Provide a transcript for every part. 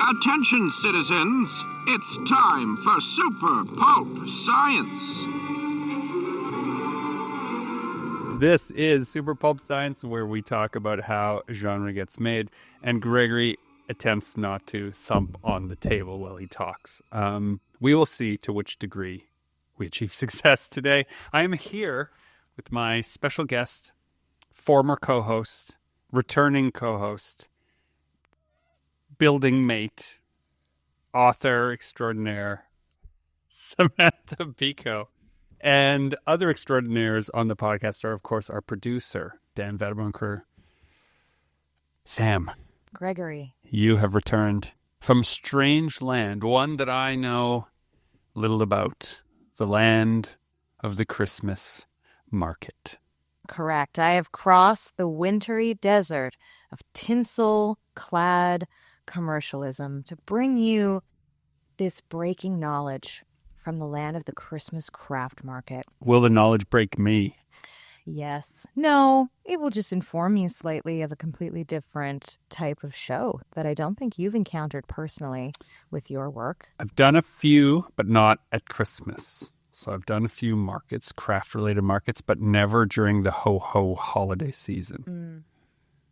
Attention, citizens. It's time for Super Pulp Science. This is Super Pulp Science, where we talk about how genre gets made, and Gregory attempts not to thump on the table while he talks. We will see to which degree we achieve success today. I am here with my special guest, former co-host, returning co-host, building mate, author extraordinaire, Samantha Beiko. And other extraordinaires on the podcast are, of course, our producer, Dan Vadeboncoeur. Sam. Gregory. You have returned from strange land, one that I know little about, the land of the Christmas market. Correct. I have crossed the wintry desert of tinsel-clad commercialism to bring you this breaking knowledge from the land of the Christmas craft market. Will the knowledge break me? Yes. No, it will just inform you slightly of a completely different type of show that I don't think you've encountered personally with your work. I've done a few, but not at Christmas. So I've done a few markets, craft-related markets, but never during the ho-ho holiday season.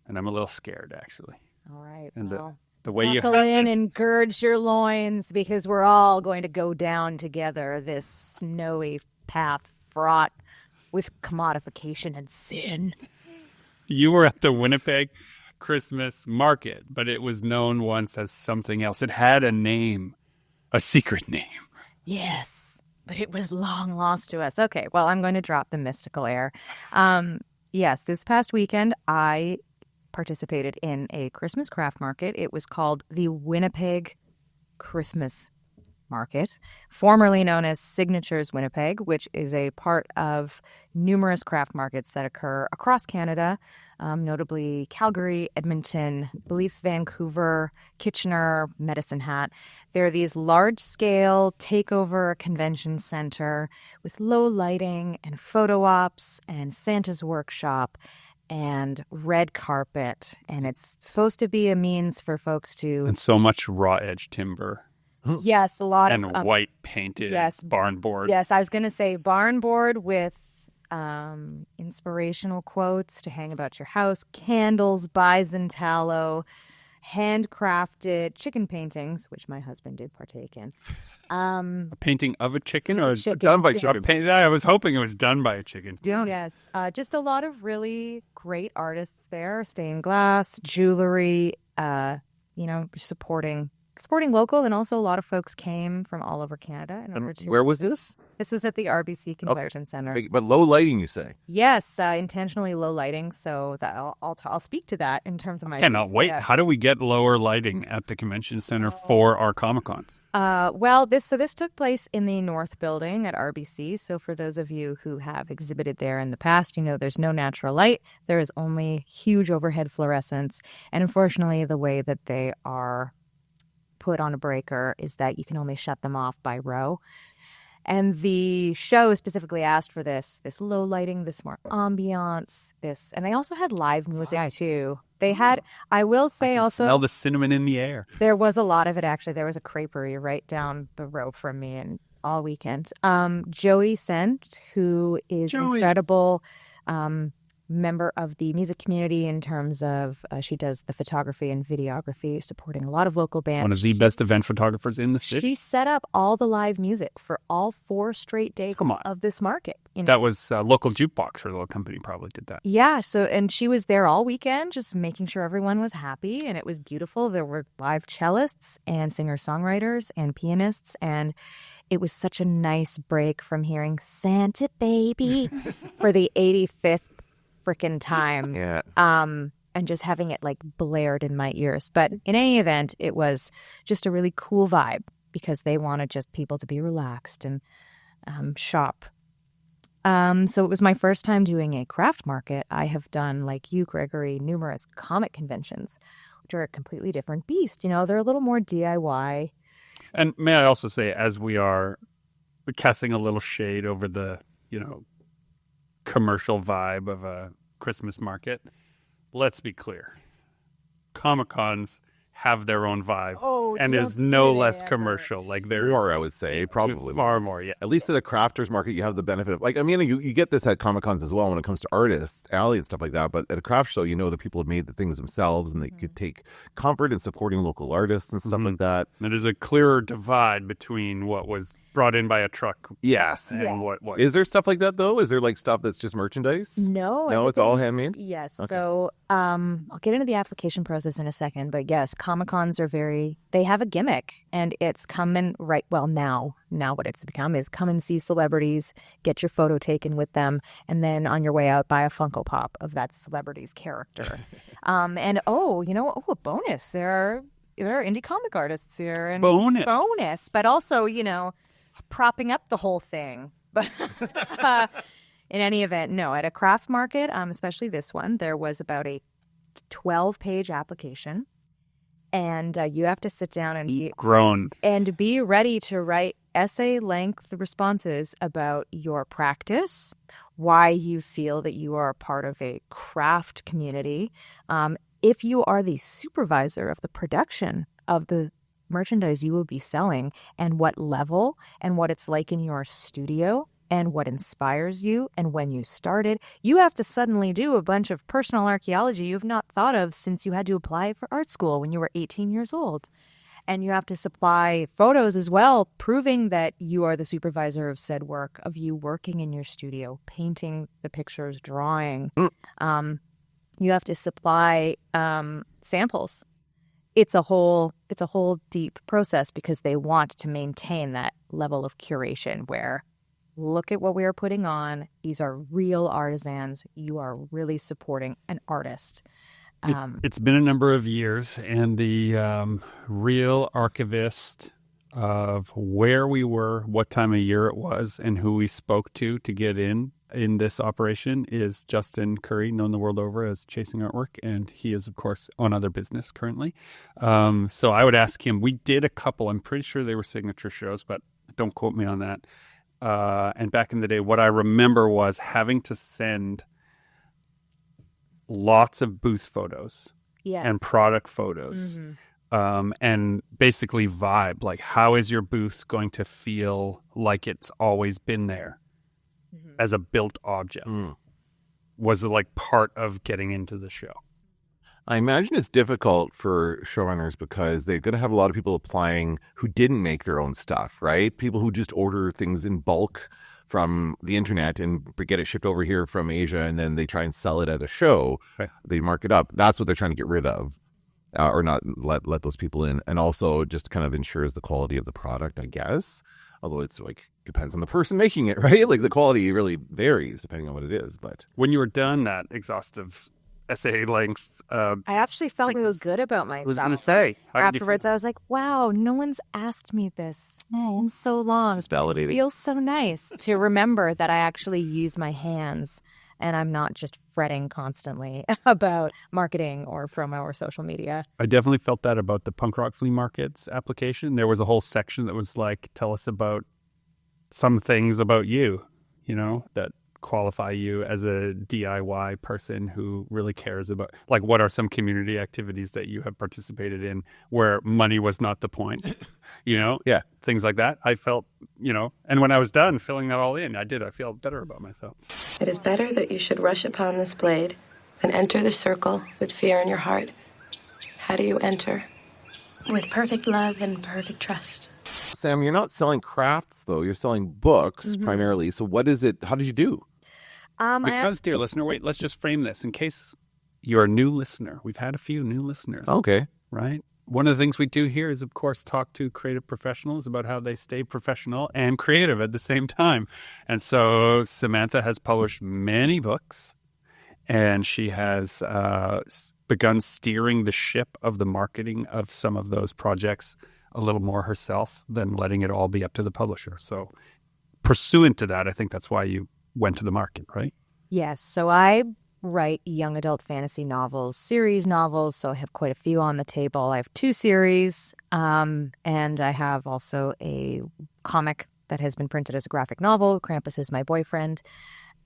And I'm a little scared, actually. All right, and well, the way you buckle in and gird your loins, because we're all going to go down together this snowy path fraught with commodification and sin. You were at the Winnipeg Christmas market, but it was known once as something else. It had a name, a secret name. Yes, but it was long lost to us. Okay, well, I'm going to drop the mystical air. Yes, this past weekend, I participated in a Christmas craft market. It was called the Winnipeg Christmas Market, formerly known as Signatures Winnipeg, which is a part of numerous craft markets that occur across Canada, notably Calgary, Edmonton, I believe Vancouver, Kitchener, Medicine Hat. There are these large-scale takeover convention center with low lighting and photo ops and Santa's workshop and red carpet, and it's supposed to be a means for folks to... And so much raw edge timber. Yes, a lot and of... And white painted barn board. Yes, I was going to say barn board with inspirational quotes to hang about your house, candles, bison tallow, handcrafted chicken paintings, which my husband did partake in. A painting of a chicken or chicken, done by yes. chicken? I was hoping it was done by a chicken. Yes, just a lot of really great artists there, stained glass, jewelry, supporting local, and also a lot of folks came from all over Canada. Where was this? This was at the RBC Convention Center. But low lighting, you say? Yes, intentionally low lighting. So that I'll speak to that in terms of my. Cannot wait. Yeah. How do we get lower lighting at the convention center for our Comic-Cons? This took place in the North Building at RBC. So for those of you who have exhibited there in the past, you know there's no natural light. There is only huge overhead fluorescents, and unfortunately, the way that they are put on a breaker is that you can only shut them off by row. And the show specifically asked for this low lighting, this more ambiance, and they also had live music too. They had, I will say, also smell the cinnamon in the air. There was a lot of it actually. There was a creperie right down the road from me, and all weekend. Joey Sent, who is incredible. Member of the music community in terms of she does the photography and videography, supporting a lot of local bands. One of the best event photographers in the city. She set up all the live music for all 4 straight days of this market. That was local jukebox, her little company probably did that. Yeah, and she was there all weekend just making sure everyone was happy, and it was beautiful. There were live cellists and singer-songwriters and pianists, and it was such a nice break from hearing Santa Baby for the 85th freaking time. Yeah. And just having it like blared in my ears. But in any event, it was just a really cool vibe because they wanted just people to be relaxed and shop. So it was my first time doing a craft market. I have done, like you, Gregory, numerous comic conventions, which are a completely different beast. You know, they're a little more DIY. And may I also say, as we are casting a little shade over the, commercial vibe of a Christmas market. Let's be clear. Comic-Cons have their own vibe and is no less commercial. Like they're More, I would say, probably far more. Yeah, At least at a crafters market, you have the benefit of, like, I mean, you get this at Comic Cons as well when it comes to artists, alley and stuff like that. But at a craft show, you know that people have made the things themselves, and they could take comfort in supporting local artists and stuff like that. And there's a clearer divide between what was brought in by a truck. Yes. And what Is there stuff like that though? Is there like stuff that's just merchandise? No, it's all handmade. Yes. Okay. So I'll get into the application process in a second, but yes, Comic-Cons are they have a gimmick, and it's now what it's become is come and see celebrities, get your photo taken with them, and then on your way out, buy a Funko Pop of that celebrity's character. And a bonus. There are indie comic artists here. And bonus. But also, propping up the whole thing. But in any event, no, at a craft market, especially this one, there was about a 12-page application. And you have to sit down and be ready to write essay-length responses about your practice, why you feel that you are a part of a craft community, if you are the supervisor of the production of the merchandise you will be selling, and what level and what it's like in your studio, and what inspires you, and when you started. You have to suddenly do a bunch of personal archaeology you've not thought of since you had to apply for art school when you were 18 years old. And you have to supply photos as well, proving that you are the supervisor of said work, of you working in your studio, painting the pictures, drawing. You have to supply samples. It's a whole deep process, because they want to maintain that level of curation where, look at what we are putting on. These are real artisans. You are really supporting an artist. It's been a number of years, and the real archivist of where we were, what time of year it was, and who we spoke to get in this operation is Justin Curry, known the world over as Chasing Artwork, and he is, of course, on other business currently. So I would ask him. We did a couple. I'm pretty sure they were signature shows, but don't quote me on that. And back in the day, what I remember was having to send lots of booth photos and product photos, and basically vibe. Like, how is your booth going to feel like it's always been there as a built object? Was it like part of getting into the show? I imagine it's difficult for showrunners because they're going to have a lot of people applying who didn't make their own stuff, right? People who just order things in bulk from the internet and get it shipped over here from Asia, and then they try and sell it at a show. Right. They mark it up. That's what they're trying to get rid of, or not let those people in. And also just kind of ensures the quality of the product, I guess. Although it's like depends on the person making it, right? Like the quality really varies depending on what it is. But when you were done that exhaustive essay length, I actually felt real good about myself. I was going to say, afterwards, I was like, wow, no one's asked me this in so long. It's validating. It feels so nice to remember that I actually use my hands and I'm not just fretting constantly about marketing or promo or social media. I definitely felt that about the punk rock flea markets application. There was a whole section that was like, tell us about some things about you, that qualify you as a DIY person who really cares about, like, what are some community activities that you have participated in where money was not the point, Yeah. Things like that. I felt, and when I was done filling that all in, I feel better about myself. It is better that you should rush upon this blade than enter the circle with fear in your heart. How do you enter? With perfect love and perfect trust. Sam, you're not selling crafts, though. You're selling books primarily. So what is it? How did you do? Because, dear listener, wait, let's just frame this in case you're a new listener. We've had a few new listeners. Okay. Right? One of the things we do here is, of course, talk to creative professionals about how they stay professional and creative at the same time. And so Samantha has published many books, and she has begun steering the ship of the marketing of some of those projects a little more herself than letting it all be up to the publisher. So pursuant to that, I think that's why you went to the market, right? Yes. So I write young adult fantasy novels, series novels. So I have quite a few on the table. I have 2 series, and I have also a comic that has been printed as a graphic novel. Krampus is my boyfriend.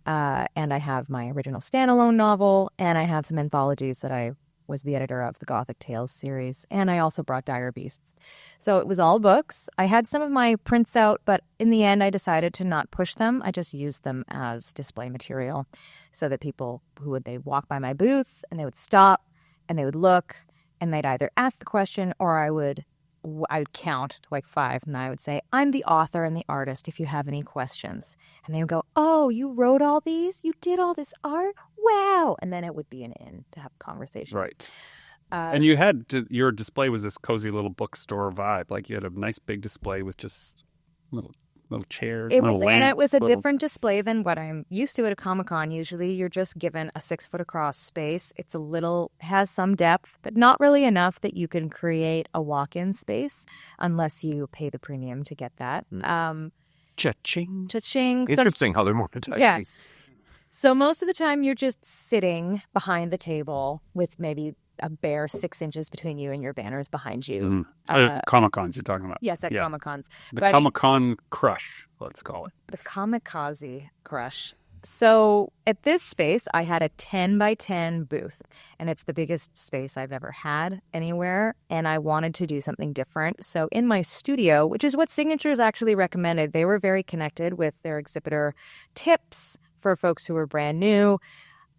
And I have my original standalone novel, and I have some anthologies that I was the editor of, the Gothic Tales series, and I also brought Dire Beasts. So it was all books. I had some of my prints out, but in the end I decided to not push them. I just used them as display material so that people they'd walk by my booth and they would stop and they would look and they'd either ask the question or I would count to like 5 and I would say, I'm the author and the artist if you have any questions. And they would go, oh, you wrote all these? You did all this art? Wow. And then it would be an in to have a conversation. Right. And you had your display was this cozy little bookstore vibe. Like you had a nice big display with just little chairs, little lamps. And it was a different display than what I'm used to at a Comic-Con. Usually you're just given a 6-foot across space. It's has some depth, but not really enough that you can create a walk-in space unless you pay the premium to get that. Cha-ching. Cha-ching. Interesting how they're monetized. Yeah. So most of the time you're just sitting behind the table with maybe a bare 6 inches between you and your banners behind you. Comic-Cons you're talking about. Yes, at Comic-Cons. The Comic-Con crush, let's call it. The Kamikaze crush. So at this space, I had a 10 by 10 booth, and it's the biggest space I've ever had anywhere, and I wanted to do something different. So in my studio, which is what Signatures actually recommended, they were very connected with their exhibitor tips for folks who were brand new.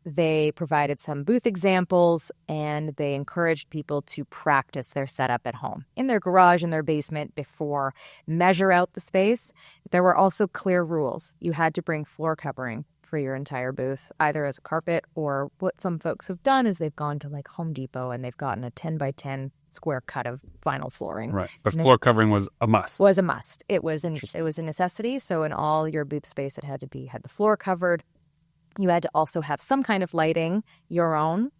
They provided some booth examples, and they encouraged people to practice their setup at home, in their garage, in their basement, before measure out the space. There were also clear rules. You had to bring floor covering for your entire booth, either as a carpet or what some folks have done is they've gone to like Home Depot and they've gotten a 10 by 10 square cut of vinyl flooring. Right, but floor covering was a must. Was a must. It was a necessity. So in all your booth space, it had the floor covered. You had to also have some kind of lighting, your own,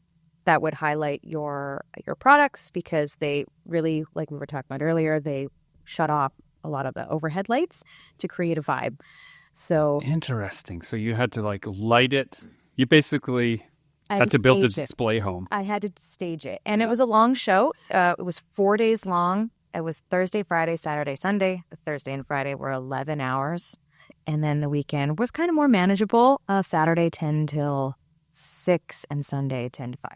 that would highlight your products because they really, like we were talking about earlier, they shut off a lot of the overhead lights to create a vibe. So interesting. So you had to like light it. You basically had to build a display home. I had to stage it. And it was a long show. It was 4 days long. It was Thursday, Friday, Saturday, Sunday. The Thursday and Friday were 11 hours. And then the weekend was kind of more manageable. Saturday 10 till 6 and Sunday 10 to 5.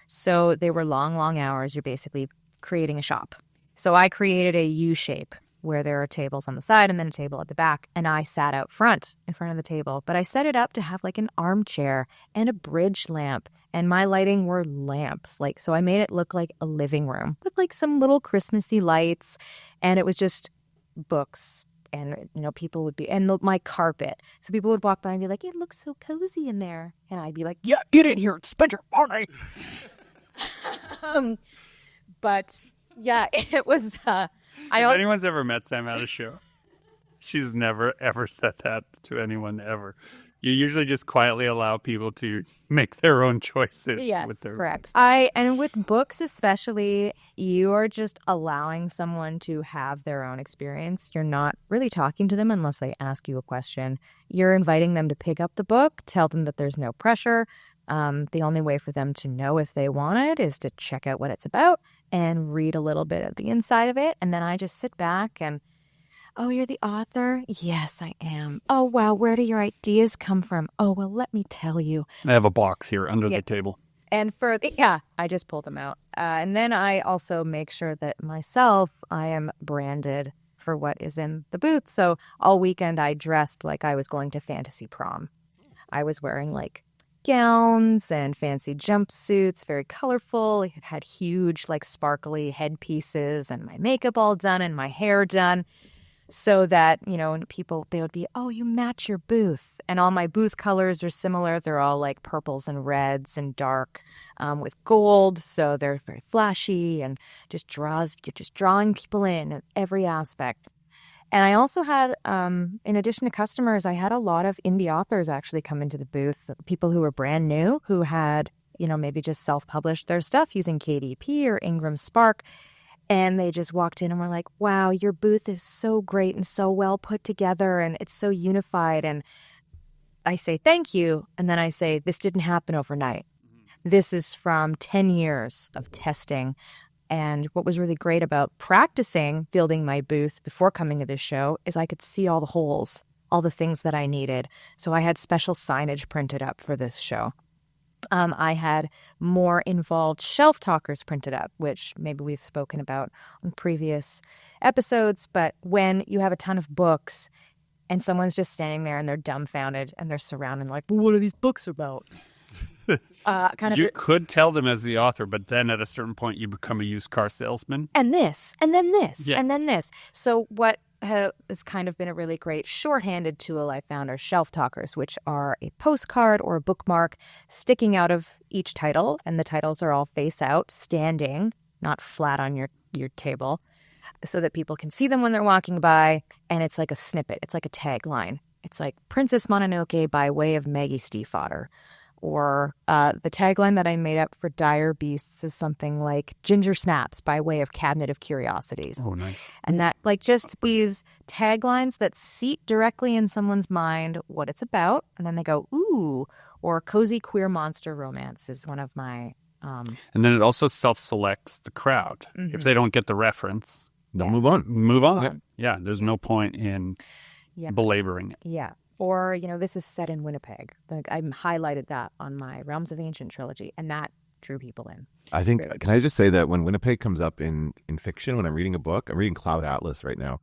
So they were long, long hours. You're basically creating a shop. So I created a U shape where there are tables on the side and then a table at the back. And I sat out front in front of the table. But I set it up to have like an armchair and a bridge lamp. And my lighting were lamps. So I made it look like a living room with like some little Christmassy lights. And it was just books. And, people would be, and my carpet. So people would walk by and be like, it looks so cozy in there. And I'd be like, yeah, get in here and spend your money. But yeah, it was, if anyone's ever met Sam at a show, she's never, ever said that to anyone ever. You usually just quietly allow people to make their own choices. Yes, with their correct. And with books especially, you are just allowing someone to have their own experience. You're not really talking to them unless they ask you a question. You're inviting them to pick up the book, tell them that there's no pressure. The only way for them to know if they want it is to check out what it's about and read a little bit of the inside of it. And then I just sit back and, oh, you're the author? Yes, I am. Oh, wow, where do your ideas come from? Oh, well, let me tell you. I have a box here under the table. And I just pull them out. And then I also make sure that myself, I am branded for what is in the booth. So all weekend I dressed like I was going to fantasy prom. I was wearing like gowns and fancy jumpsuits, very colorful. I had huge like sparkly headpieces and my makeup all done and my hair done. So that, people, they would be, oh, you match your booth. And all my booth colors are similar. They're all like purples and reds and dark with gold. So they're very flashy and you're just drawing people in every aspect. And I also had, in addition to customers, I had a lot of indie authors actually come into the booth, people who were brand new, who had, maybe just self-published their stuff using KDP or Ingram Spark. And they just walked in and were like, wow, your booth is so great and so well put together and it's so unified. And I say, thank you. And then I say, this didn't happen overnight. This is from 10 years of testing. And what was really great about practicing building my booth before coming to this show is I could see all the holes all the things that I needed. So I had special signage printed up for this show. I had more involved shelf talkers printed up, which maybe we've spoken about on previous episodes. But when you have a ton of books and someone's just standing there and they're dumbfounded and they're surrounded like, well, what are these books about? You could tell them as the author, but then at a certain point you become a used car salesman. And this, and then this, Yeah. and then this. So what has kind of been a really great shorthanded tool I found are shelf talkers, which are a postcard or a bookmark sticking out of each title. And the titles are all face out, standing, not flat on your table, so that people can see them when they're walking by. And it's like a snippet. It's like a tagline. It's like Princess Mononoke by way of Maggie Stiefvater. Or the tagline that I made up for Dire Beasts is something like Ginger Snaps by way of Cabinet of Curiosities. Oh, nice. And that, like, just these taglines that seat directly in someone's mind what it's about. And then they go, ooh. Or Cozy Queer Monster Romance is one of my... And then it also self-selects the crowd. If they don't get the reference, They'll move on. move on. Yeah, there's no point in belaboring it. Yeah. Or, this is set in Winnipeg. Like, I highlighted that on my Realms of Ancient trilogy, and that drew people in. I think, can I just say that when Winnipeg comes up in fiction, when I'm reading a book, I'm reading Cloud Atlas right now,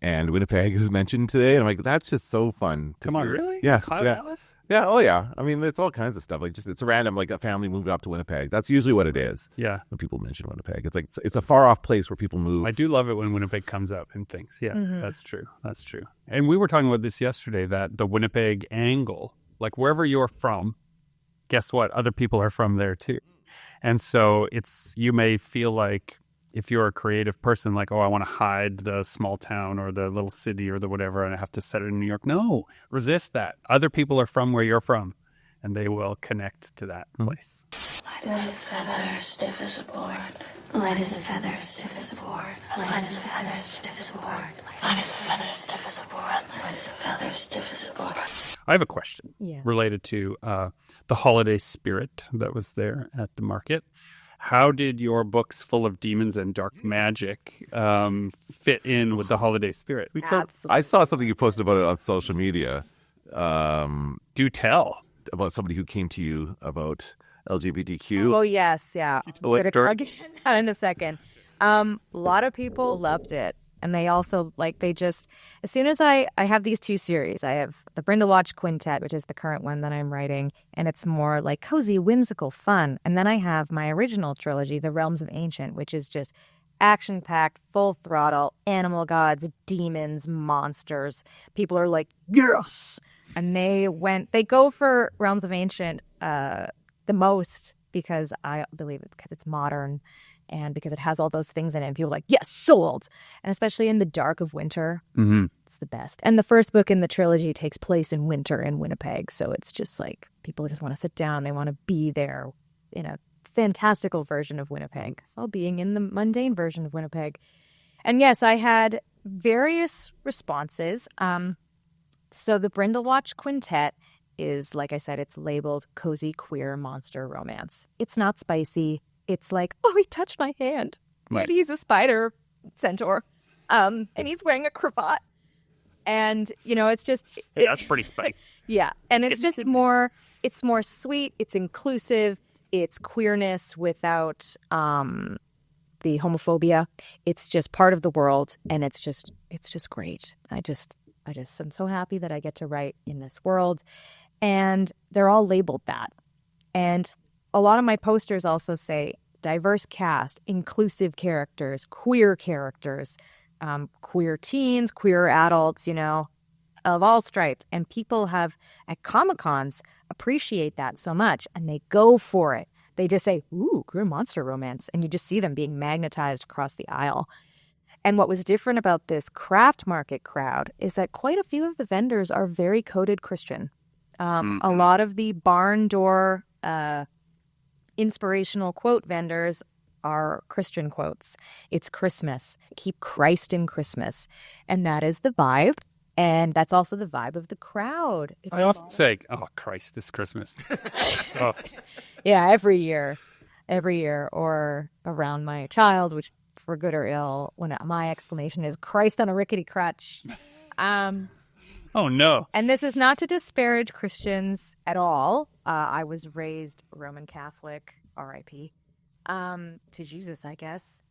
and Winnipeg is mentioned today, and I'm like, that's just so fun. Come on, really? Yeah. Cloud yeah. Atlas? Yeah, oh yeah. I mean, it's all kinds of stuff. Like, just it's a random, like a family moved up to Winnipeg. That's usually what it is. Yeah. When people mention Winnipeg, it's like it's a far off place where people move. I do love it when Winnipeg comes up in things. Yeah, that's true. That's true. And we were talking about this yesterday, that the Winnipeg angle, like wherever you're from, guess what? Other people are from there too. And so you may feel like if you're a creative person, like, oh, I want to hide the small town or the little city or the whatever, and I have to set it in New York. No, resist that. Other people are from where you're from, and they will connect to that place. Light as a feather, stiff as a board. Light as a feather, stiff as a board. Light as a feather, stiff as a board. Light as a feather, stiff as a board. Light as a feather, stiff as a board. I have a question related to the holiday spirit that was there at the market. How did your books full of demons and dark magic fit in with the holiday spirit? I saw something you posted about it on social media. Do tell. About somebody who came to you about LGBTQ. Oh, yes, yeah. tell that story? I'll get into that in a second. A lot of people loved it. And they also, as soon as I have these two series, I have the Brindlewatch Quintet, which is the current one that I'm writing, and it's more like cozy, whimsical fun. And then I have my original trilogy, The Realms of Ancient, which is just action-packed, full throttle, animal gods, demons, monsters. People are like, yes! And they go for Realms of Ancient the most because I believe it's because it's modern and because it has all those things in it. And people are like, yes, sold! And especially in the dark of winter, it's the best. And the first book in the trilogy takes place in winter in Winnipeg. So it's just like people just want to sit down. They want to be there in a fantastical version of Winnipeg, while being in the mundane version of Winnipeg. And yes, I had various responses. So the Brindlewatch Quintet is, like I said, it's labeled cozy queer monster romance. It's not spicy. It's like, oh, he touched my hand. Right. And he's a spider centaur. And he's wearing a cravat. And, it's just... Hey, that's pretty spicy. Yeah. And it's just more sweet. It's inclusive. It's queerness without the homophobia. It's just part of the world. And it's just great. I am so happy that I get to write in this world. And they're all labeled that. And a lot of my posters also say diverse cast, inclusive characters, queer teens, queer adults, of all stripes. And people have, at Comic-Cons, appreciate that so much. And they go for it. They just say, ooh, queer monster romance. And you just see them being magnetized across the aisle. And what was different about this craft market crowd is that quite a few of the vendors are very coded Christian. A lot of the barn door inspirational quote vendors are Christian quotes. It's Christmas. Keep Christ in Christmas. And that is the vibe. And that's also the vibe of the crowd. I often say, oh, Christ, this Christmas. Oh. Yeah, every year. Or around my child, which for good or ill, when my exclamation is Christ on a rickety crutch. Oh, no. And this is not to disparage Christians at all. I was raised Roman Catholic, R.I.P., to Jesus, I guess.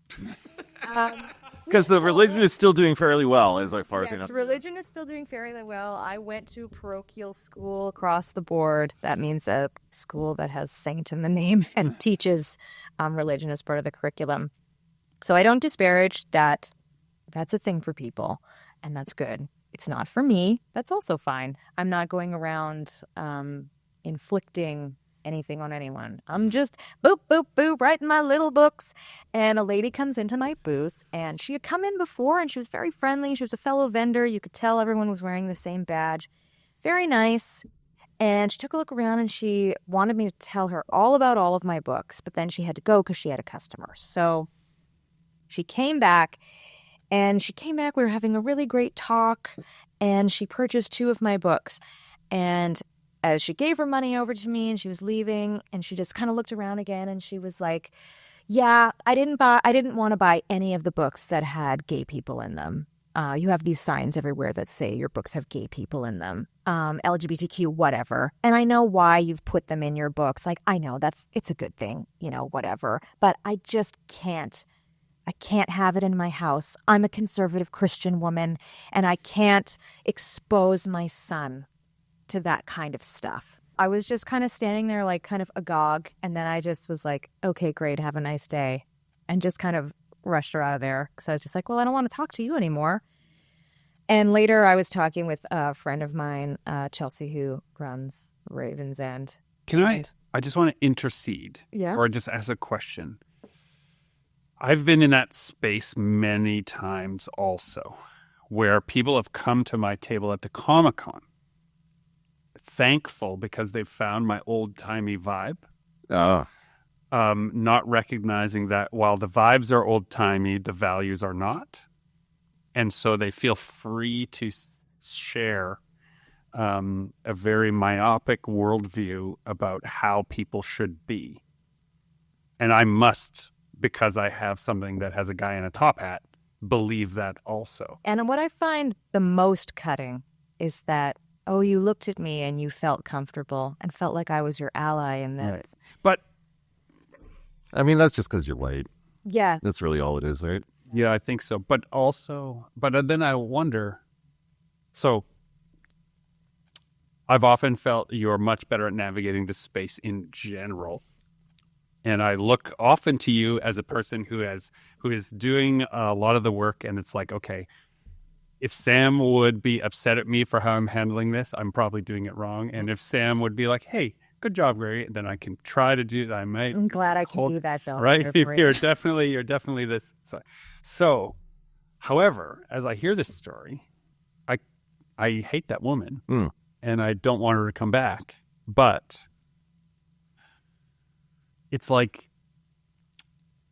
Because the religion is still doing fairly well, as far as I know. Yes, religion is still doing fairly well. I went to parochial school across the board. That means a school that has saint in the name and teaches religion as part of the curriculum. So I don't disparage that. That's a thing for people, and that's good. It's not for me. That's also fine. I'm not going around inflicting anything on anyone. I'm just boop, boop, boop, writing my little books. And a lady comes into my booth, and she had come in before, and she was very friendly. She was a fellow vendor. You could tell everyone was wearing the same badge. Very nice. And she took a look around, and she wanted me to tell her all about all of my books. But then she had to go because she had a customer. So she came back. We were having a really great talk, and she purchased 2 of my books. And as she gave her money over to me and she was leaving, and she just kind of looked around again, and she was like, yeah, I didn't want to buy any of the books that had gay people in them. You have these signs everywhere that say your books have gay people in them, LGBTQ, whatever. And I know why you've put them in your books. Like, I know it's a good thing, whatever. But I just can't. I can't have it in my house. I'm a conservative Christian woman, and I can't expose my son to that kind of stuff. I was just kind of standing there like kind of agog, and then I just was like, okay, great, have a nice day, and just kind of rushed her out of there because I was just like, well, I don't want to talk to you anymore. And later I was talking with a friend of mine, Chelsea, who runs Raven's End. I just want to intercede or just ask a question. I've been in that space many times also, where people have come to my table at the Comic-Con, thankful because they've found my old-timey vibe, not recognizing that while the vibes are old-timey, the values are not. And so they feel free to share a very myopic worldview about how people should be. And I must, because I have something that has a guy in a top hat, believe that also. And what I find the most cutting is that, oh, you looked at me and you felt comfortable and felt like I was your ally in this. Right. But I mean, that's just because you're white. Yeah. That's really all it is, right? yeah, I think so. But then I wonder, so I've often felt you're much better at navigating the space in general. And I look often to you as a person who is doing a lot of the work, and it's like, okay, if Sam would be upset at me for how I'm handling this, I'm probably doing it wrong. And if Sam would be like, hey, good job, Gregory, then I can try to do that. I might. I'm glad I can do that, Bill. Right? You're definitely this. So, however, as I hear this story, I hate that woman, and I don't want her to come back. But it's like,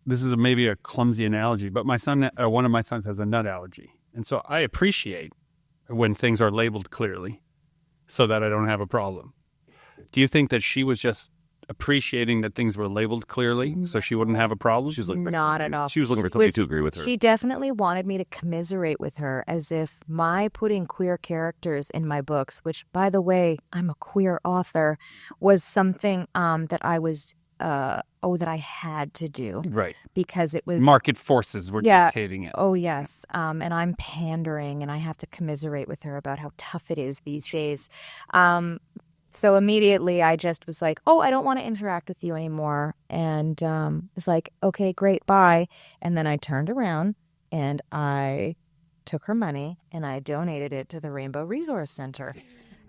this is maybe a clumsy analogy, but one of my sons has a nut allergy. And so I appreciate when things are labeled clearly so that I don't have a problem. Do you think that she was just appreciating that things were labeled clearly so she wouldn't have a problem? She's looking Not at all. She was looking for somebody to agree with her. She definitely wanted me to commiserate with her, as if my putting queer characters in my books, which, by the way, I'm a queer author, was something that I was that I had to do. Right. Because it was market forces were dictating it. Oh, yes. And I'm pandering, and I have to commiserate with her about how tough it is these days. So immediately I just was like, oh, I don't want to interact with you anymore. And was like, okay, great, bye. And then I turned around and I took her money and I donated it to the Rainbow Resource Center.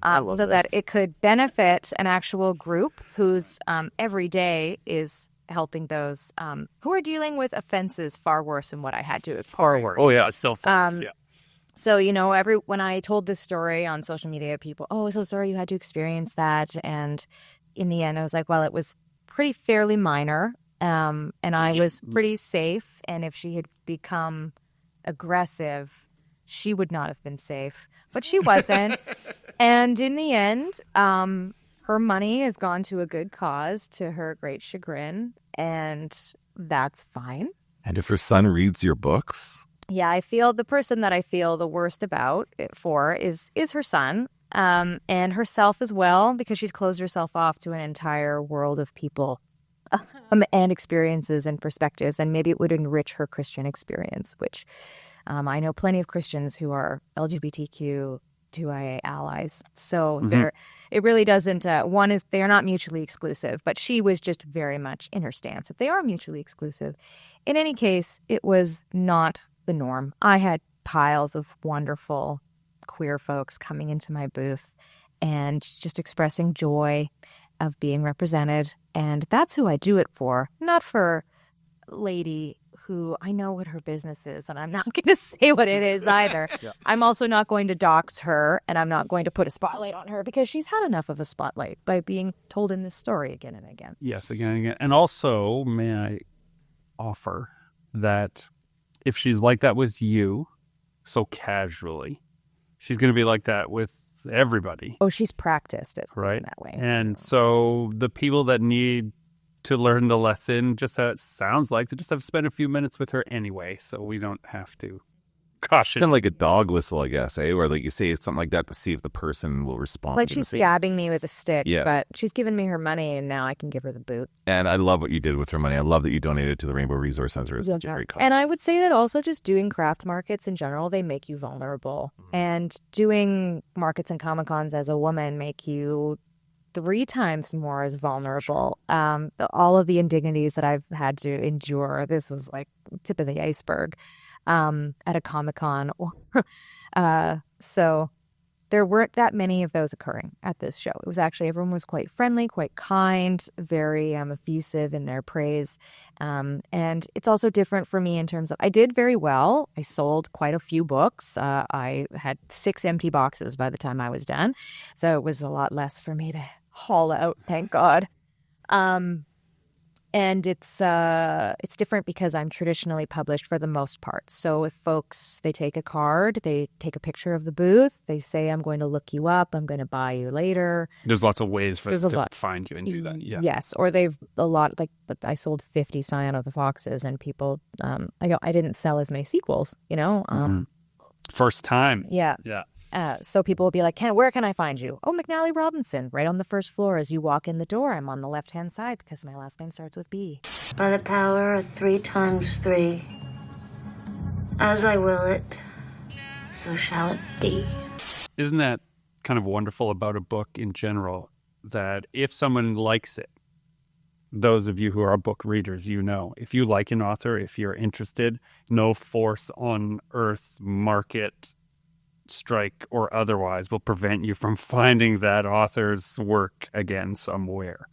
So that it could benefit an actual group whose every day is helping those who are dealing with offenses far worse than what I had to. Far worse. Oh, yeah, still far yeah. So, when I told this story on social media, people, oh, so sorry you had to experience that. And in the end, I was like, well, it was fairly minor. And I was pretty safe. And if she had become aggressive, she would not have been safe. But she wasn't. And in the end, her money has gone to a good cause, to her great chagrin. And that's fine. And if her son reads your books, Yeah, I feel the person that I feel the worst about it for is her son, and herself as well, because she's closed herself off to an entire world of people and experiences and perspectives, and maybe it would enrich her Christian experience, which I know plenty of Christians who are LGBTQ2IA allies. So it really doesn't, one is they are not mutually exclusive, but she was just very much in her stance that they are mutually exclusive. In any case, it was not the norm. I had piles of wonderful queer folks coming into my booth and just expressing joy of being represented. And that's who I do it for, not for a lady who I know what her business is, and I'm not going to say what it is either. I'm also not going to dox her, and I'm not going to put a spotlight on her because she's had enough of a spotlight by being told in this story again and again. Yes, again and again. And also, may I offer that if she's like that with you, so casually, she's going to be like that with everybody. Oh, she's practiced it right that way. And so the people that need to learn the lesson, just how it sounds like, they just have to spend a few minutes with her anyway, so we don't have to caution. Kind of like a dog whistle, I guess, eh? Or like you say it's something like that to see if the person will respond. Like she's jabbing me with a stick, Yeah. but she's given me her money, and now I can give her the boot. And I love what you did with her money. I love that you donated to the Rainbow Resource Center. It's a great cause. And I would say that also just doing craft markets in general, they make you vulnerable. And doing markets and Comic-Cons as a woman make you 3 times more as vulnerable. All of the indignities that I've had to endure, this was like tip of the iceberg at a Comic-Con. So there weren't that many of those occurring at this show. It was actually, everyone was quite friendly, quite kind, very effusive in their praise. And it's also different for me in terms of, I did very well. I sold quite a few books. I had 6 empty boxes by the time I was done. So it was a lot less for me to haul out, thank God. And it's different because I'm traditionally published for the most part. So if folks, they take a card, they take a picture of the booth, they say, I'm going to look you up, I'm going to buy you later. There's lots of ways for them to find you and do that. Yeah. Yes, or they've a lot, like I sold 50 Scion of the Foxes, and people, I didn't sell as many sequels, First time. Yeah. Yeah. So people will be like, where can I find you? Oh, McNally Robinson, right on the first floor as you walk in the door. I'm on the left-hand side because my last name starts with B. By the power of 3 times 3, as I will it, so shall it be. Isn't that kind of wonderful about a book in general, that if someone likes it, those of you who are book readers, if you like an author, if you're interested, no force on earth, market, strike, or otherwise will prevent you from finding that author's work again somewhere,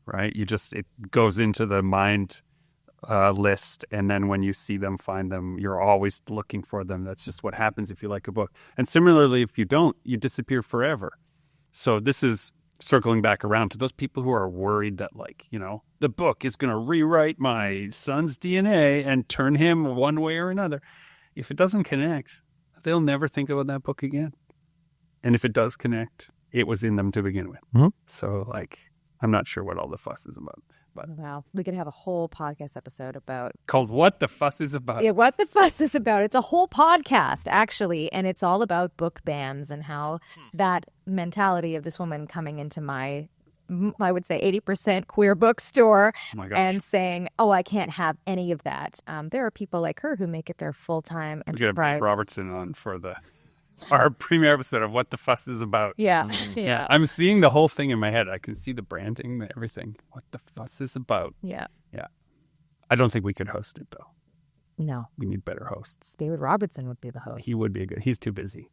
right? It goes into the mind list, and then when you see them, find them, you're always looking for them. That's just what happens if you like a book. And similarly, if you don't, you disappear forever. So this is circling back around to those people who are worried that, the book is going to rewrite my son's DNA and turn him one way or another. If it doesn't connect, they'll never think about that book again. And if it does connect, it was in them to begin with. Mm-hmm. So, I'm not sure what all the fuss is about. But Wow. We could have a whole podcast episode about... Called What the Fuss is About. Yeah, What the Fuss is About. It's a whole podcast, actually, and it's all about book bans and how that mentality of this woman coming into my, I would say, 80% queer bookstore and saying, I can't have any of that. There are people like her who make it their full-time enterprise. We're going to have Robertson on for our premiere episode of What the Fuss is About. Yeah. Yeah. I'm seeing the whole thing in my head. I can see the branding, everything. What the Fuss is About. Yeah. Yeah. I don't think we could host it, though. No. We need better hosts. David Robertson would be the host. He would be good. He's too busy.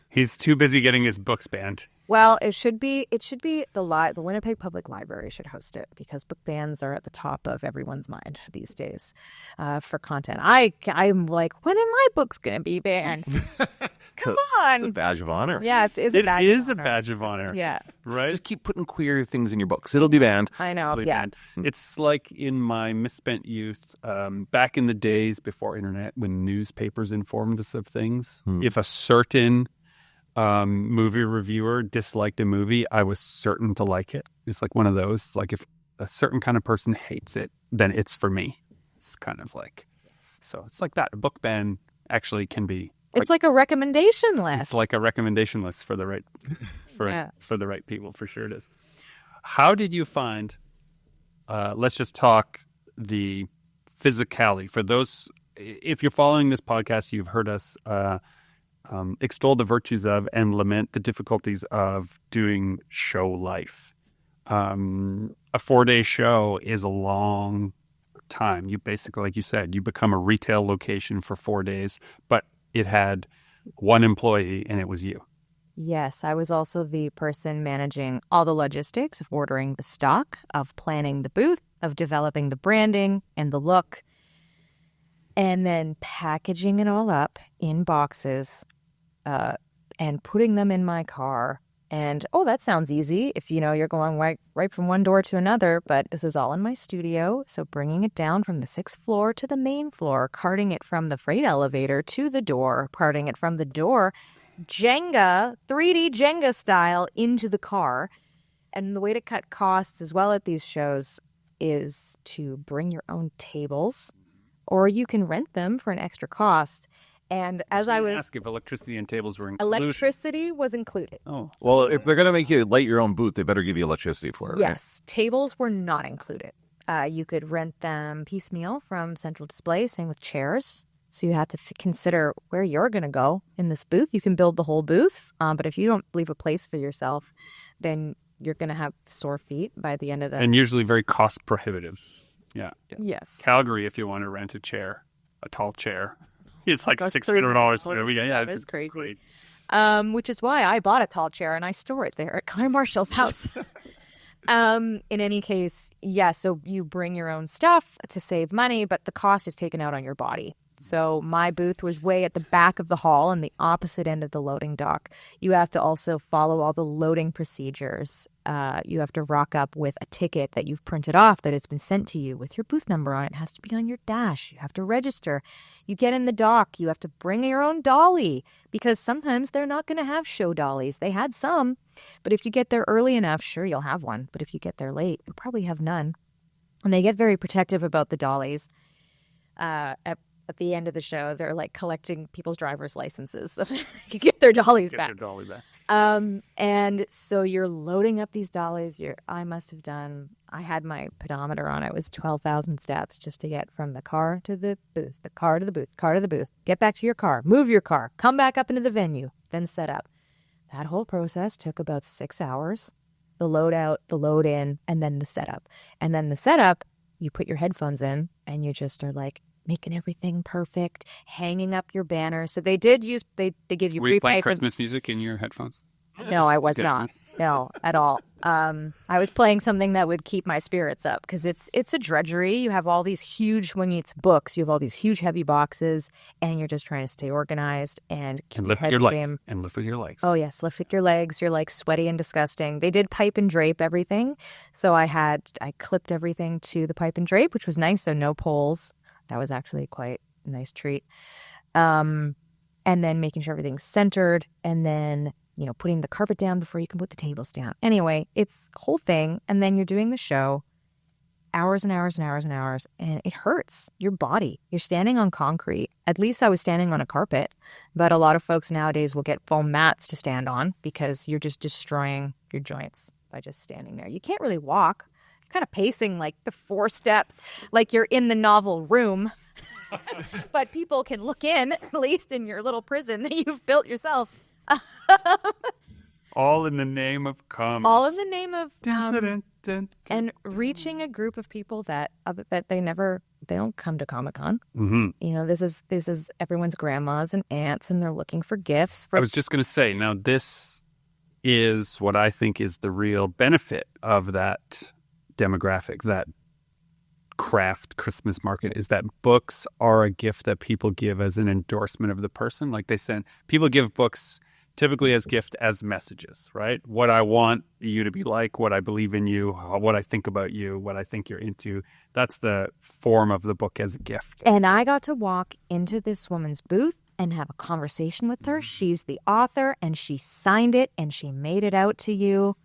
He's too busy getting his books banned. Well, it should be the Winnipeg Public Library should host it, because book bans are at the top of everyone's mind these days for content. I'm like, when are my books going to be banned? Come on. It's a badge of honor. Yeah, it is a badge of honor. Yeah. Right? Just keep putting queer things in your books. It'll be banned. I know. It'll be Yeah. banned. It's like in my misspent youth, back in the days before internet, when newspapers informed us of things. If a certain movie reviewer disliked a movie, I was certain to like it. It's like one of those. Like if a certain kind of person hates it, then it's for me. It's kind of like, so it's like that. A book ban actually can be. It's like a recommendation list. It's like a recommendation list for the right for the right people. For sure, it is. How did you find? Let's just talk the physicality for those. If you're following this podcast, you've heard us extol the virtues of and lament the difficulties of doing show life. A 4-day show is a long time. You basically, like you said, you become a retail location for 4 days, but it had one employee and it was you. Yes, I was also the person managing all the logistics of ordering the stock, of planning the booth, of developing the branding and the look, and then packaging it all up in boxes and putting them in my car. And, that sounds easy if, you're going right from one door to another. But this was all in my studio. So bringing it down from the 6th floor to the main floor, carting it from the freight elevator to the door, carting it from the door, Jenga, 3D Jenga style, into the car. And the way to cut costs as well at these shows is to bring your own tables, or you can rent them for an extra cost. And as I was ask if electricity and tables were included. Electricity was included. Oh, Well, if they're going to make you light your own booth, they better give you electricity for it. Yes, tables were not included. You could rent them piecemeal from Central Display, same with chairs. So you have to consider where you're going to go in this booth. You can build the whole booth, but if you don't leave a place for yourself, then you're going to have sore feet by the end of the... And usually very cost prohibitive. Yeah. Yes. Calgary, if you want to rent a chair, a tall chair, it's like $600. Yeah, that is crazy. Great. Which is why I bought a tall chair and I store it there at Claire Marshall's house. In any case, so you bring your own stuff to save money, but the cost is taken out on your body. So my booth was way at the back of the hall on the opposite end of the loading dock. You have to also follow all the loading procedures. You have to rock up with a ticket that you've printed off that has been sent to you with your booth number on it. It has to be on your dash. You have to register. You get in the dock. You have to bring your own dolly because sometimes they're not going to have show dollies. They had some, but if you get there early enough, sure, you'll have one. But if you get there late, you'll probably have none. And they get very protective about the dollies. At the end of the show, they're like collecting people's driver's licenses so they can get their dollies back. Get their dolly back. And so you're loading up these dollies. I had my pedometer on. It was 12,000 steps just to get from the car to the booth, the car to the booth, car to the booth. Get back to your car, move your car, come back up into the venue, then set up. That whole process took about 6 hours. The load out, the load in, and then the setup. And then the setup, you put your headphones in and you just are like, making everything perfect, hanging up your banner. So they did use, they give you Were free you playing pay for... Christmas music in your headphones? No, I was not. No, at all. I was playing something that would keep my spirits up because it's a drudgery. You have all these huge, when it's books, you have all these huge, heavy boxes, and you're just trying to stay organized and keep lift with your legs. And lift with your legs. Oh, yes, lift with your legs. You're like sweaty and disgusting. They did pipe and drape everything. So I clipped everything to the pipe and drape, which was nice. So no poles. That was actually quite a nice treat. And then making sure everything's centered and then, putting the carpet down before you can put the tables down. Anyway, it's a whole thing. And then you're doing the show hours and hours and hours and hours. And it hurts your body. You're standing on concrete. At least I was standing on a carpet. But a lot of folks nowadays will get foam mats to stand on because you're just destroying your joints by just standing there. You can't really walk. Kind of pacing like the 4 steps, like you're in the novel Room. But people can look in, at least in your little prison that you've built yourself. All in the name of commerce. All in the name of and reaching a group of people that they don't come to Comic-Con. Mm-hmm. This is everyone's grandmas and aunts, and they're looking for gifts. I was just going to say, now this is what I think is the real benefit of that demographics, that craft Christmas market, is that books are a gift that people give as an endorsement of the person. Like people give books typically as gift as messages, right? What I want you to be like, what I believe in you, what I think about you, what I think you're into. That's the form of the book as a gift. And I got to walk into this woman's booth and have a conversation with her. She's the author and she signed it and she made it out to you.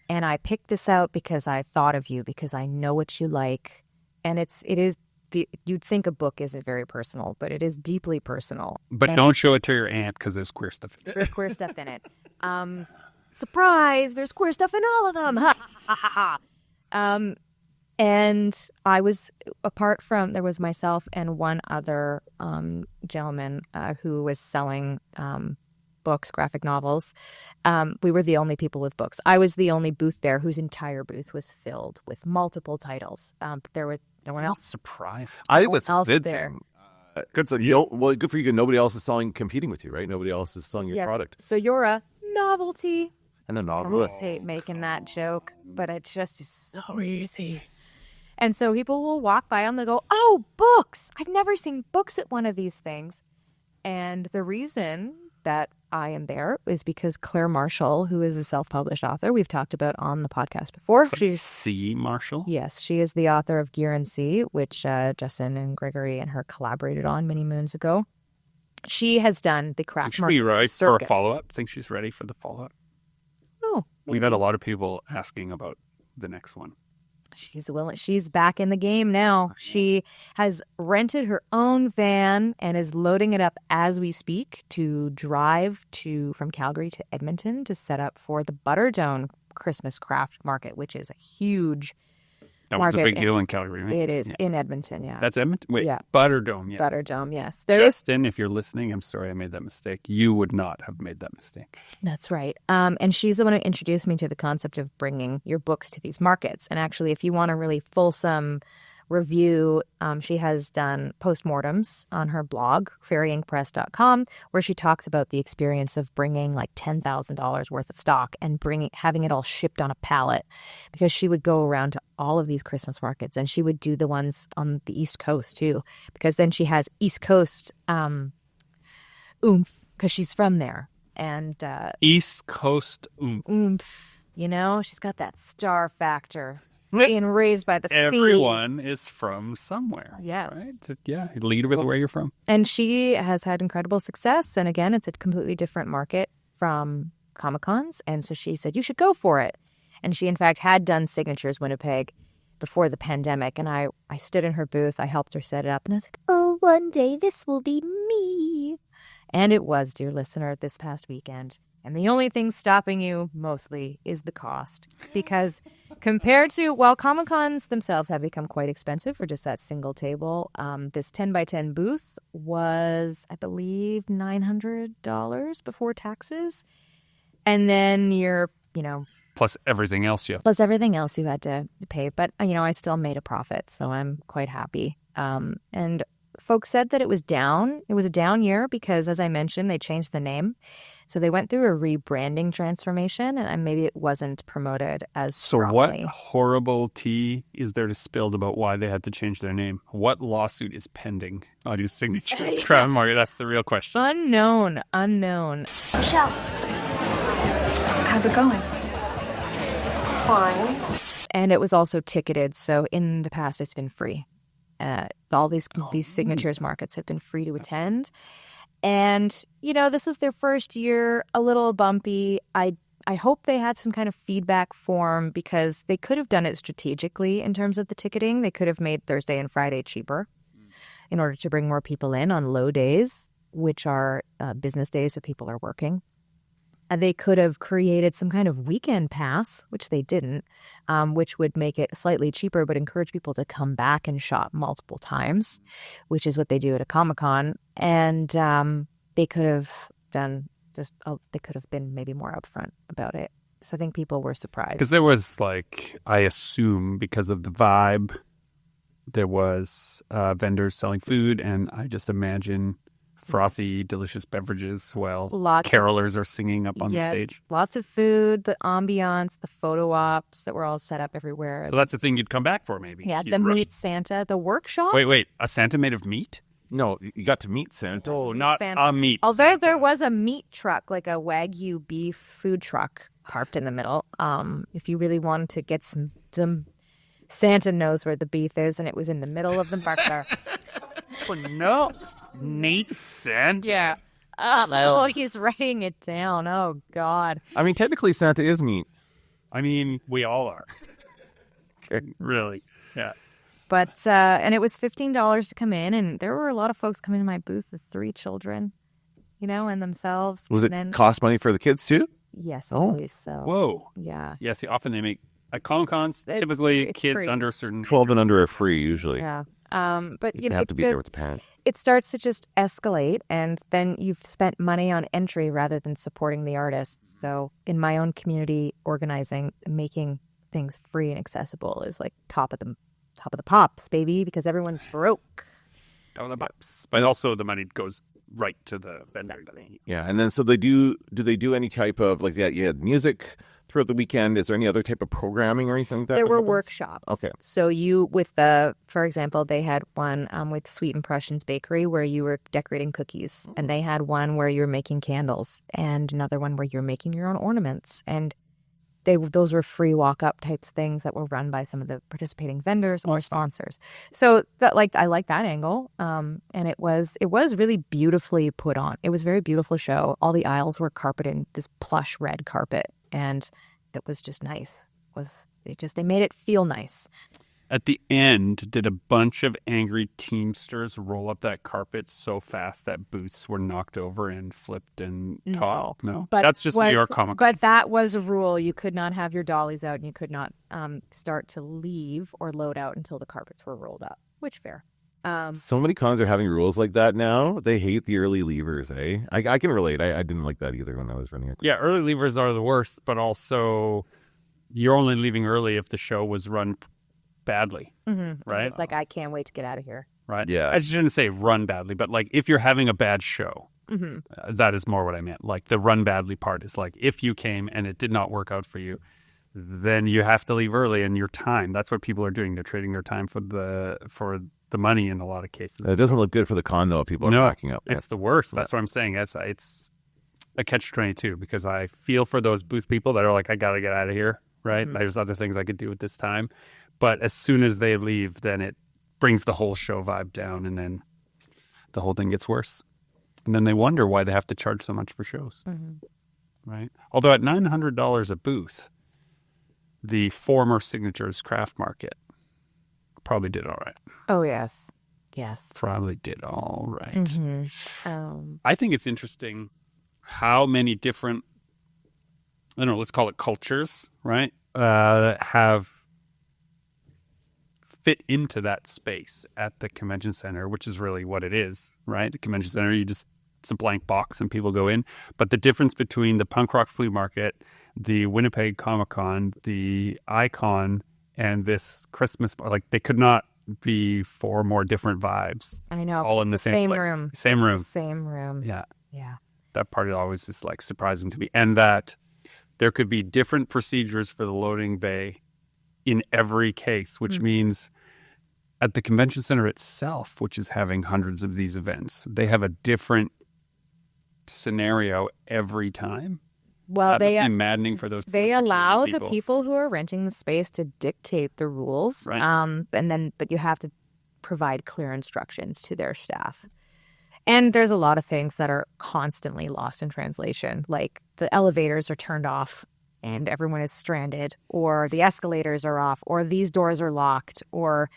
And I picked this out because I thought of you, because I know what you like. And it is you'd think a book isn't very personal, but it is deeply personal. But And don't show it to your aunt because there's queer stuff in it. there's queer stuff in it. Surprise! There's queer stuff in all of them. Ha ha ha ha. And I was, apart from, there was myself and one other gentleman who was selling books, graphic novels. We were the only people with books. I was the only booth there whose entire booth was filled with multiple titles. There were no one else. Surprise. I think that's else a good there. thing. Good, so good for you. Nobody else is competing with you, right? Nobody else is selling your Yes. product. So you're a novelty. And a I novelist. hate making that joke, but it just is so easy. And so people will walk by and they'll go, "Oh, books! I've never seen books at one of these things." And the reason that I am there is because Claire Marshall, who is a self-published author, we've talked about on the podcast before. C. Marshall. Yes, she is the author of Gear and Sea, which Justin and Gregory and her collaborated on many moons ago. She has done the craft Should be market right for circuit. a follow-up. Think she's ready for the follow-up? Oh, We've had a lot of people asking about the next one. she's willing. She's back in the game now. She has rented her own van and is loading it up as we speak to drive from Calgary to Edmonton to set up for the Butterdome Christmas craft market, which is a huge That was a market. big deal in Calgary, right? It is Yeah. in Edmonton, yeah. That's Edmonton? Wait, Yeah. Butterdome, yeah. Butterdome, yes. There's Justin, if you're listening, I'm sorry I made that mistake. You would not have made that mistake. That's right. And she's the one who introduced me to the concept of bringing your books to these markets. And actually, if you want a really fulsome review, she has done postmortems on her blog, fairyingpress.com, where she talks about the experience of bringing like $10,000 worth of stock and having it all shipped on a pallet, because she would go around to all of these Christmas markets, and she would do the ones on the East Coast too, because then she has East Coast oomph because she's from there. And East Coast oomph. oomph, she's got that star factor. Being raised by the sea. Everyone is from somewhere. Yes. Right? Yeah, lead with where you're from. And she has had incredible success. And again, it's a completely different market from Comic-Cons. And so she said, you should go for it. And she, in fact, had done Signatures Winnipeg before the pandemic. And I stood in her booth. I helped her set it up. And I was like, oh, one day this will be me. And it was, dear listener, this past weekend. And the only thing stopping you mostly is the cost. Because compared to, while Comic-Cons themselves have become quite expensive for just that single table, this 10x10 booth was, I believe, $900 before taxes. And then Plus everything else you have. plus everything else you had to pay. But, I still made a profit, so I'm quite happy. And folks said that it was down. It was a down year because, as I mentioned, they changed the name. So they went through a rebranding transformation, and maybe it wasn't promoted as So strongly. what horrible tea is there to spill about why they had to change their name? What lawsuit is pending on your Signatures Crown Market? That's the real question. Unknown. Michelle, how's it going? Fine. And it was also ticketed. So in the past, it's been free. All these signatures markets have been free to attend. And, this was their first year, a little bumpy. I hope they had some kind of feedback form, because they could have done it strategically in terms of the ticketing. They could have made Thursday and Friday cheaper in order to bring more people in on low days, which are business days if people are working. They could have created some kind of weekend pass, which they didn't, which would make it slightly cheaper but encourage people to come back and shop multiple times, which is what they do at a Comic-Con. And they could have done they could have been maybe more upfront about it. So I think people were surprised. Because there was I assume because of the vibe, there was vendors selling food, and I just imagine frothy, delicious beverages while carolers are singing up on the stage. Lots of food, the ambiance, the photo ops that were all set up everywhere. So that's the thing you'd come back for, maybe. Yeah, You'd the rush- Meet Santa, the workshops. Wait, a Santa made of meat? No, you got to meet Santa. Oh, not Santa. a meat. Although there was a meat truck, like a Wagyu beef food truck parked in the middle. If you really wanted to get some Santa knows where the beef is, and it was in the middle of the park there. Oh, no. Meat Santa? Yeah. Oh, he's writing it down. Oh, God. I mean, technically, Santa is meat. I mean, we all are. Really. Yeah. But and it was $15 to come in, and there were a lot of folks coming to my booth with 3 children, and themselves. Was and it then, cost money for the kids too? Yes, I Oh. believe so. Whoa. Yeah. Yeah, see, often they make at Comic-Cons, It's typically kids free. under a certain 12 and under are free usually. Yeah. But You have to be there with the parent. it starts to just escalate, and then you've spent money on entry rather than supporting the artists. So in my own community organizing, making things free and accessible is like top of the pops, baby, because everyone's broke. But also the money goes right to the vendor. Yeah, and then so do they do any type of like that? You had music throughout the weekend. Is there any other type of programming or anything like that? There were happens? workshops. Okay. So for example, they had one with Sweet Impressions Bakery where you were decorating cookies, and they had one where you were making candles, and another one where you're making your own ornaments, and those were free walk-up types things that were run by some of the participating vendors or sponsors. So that I like that angle, and it was really beautifully put on. It was a very beautiful show. All the aisles were carpeted in this plush red carpet, and it was just nice. They made it feel nice. At the end, did a bunch of angry Teamsters roll up that carpet so fast that booths were knocked over and flipped and tossed? No, But that's just New York Comic Con. But that was a rule. You could not have your dollies out, and you could not start to leave or load out until the carpets were rolled up, which fair. So many cons are having rules like that now. They hate the early leavers, eh? I can relate. I didn't like that either when I was running it. Yeah, early leavers are the worst, but also you're only leaving early if the show was run badly, right? Like, I can't wait to get out of here. Right? Yeah. I shouldn't say run badly, but like if you're having a bad show, that is more what I meant. Like the run badly part is like if you came and it did not work out for you, then you have to leave early, and your time. That's what people are doing. They're trading their time for the money in a lot of cases. It doesn't look good for the con though. If people are backing up. It's the worst. That's what I'm saying. It's a catch-22 because I feel for those booth people that are like, I got to get out of here, right? There's other things I could do at this time. But as soon as they leave, then it brings the whole show vibe down, and then the whole thing gets worse. And then they wonder why they have to charge so much for shows, right? Although at $900 a booth, the former Signatures Craft Market probably did all right. Oh, yes. Probably did all right. Mm-hmm. I think it's interesting how many different, I don't know, let's call it cultures, right, have fit into that space at the convention center, which is really what it is, right? The convention center, it's a blank box and people go in. But the difference between the punk rock flea market, the Winnipeg Comic Con, the Icon, and this Christmas, like they could not be 4 more different vibes. I know. All in the same place. room. Same room. Same room. Yeah. Yeah. That part is always just like surprising to me. And that there could be different procedures for the loading bay in every case, which means at the convention center itself, which is having hundreds of these events, they have a different scenario every time. Well, That must be maddening for those. they security allow the people who are renting the space to dictate the rules, Right. but you have to provide clear instructions to their staff. And there's a lot of things that are constantly lost in translation, like the elevators are turned off and everyone is stranded, or the escalators are off, or these doors are locked, or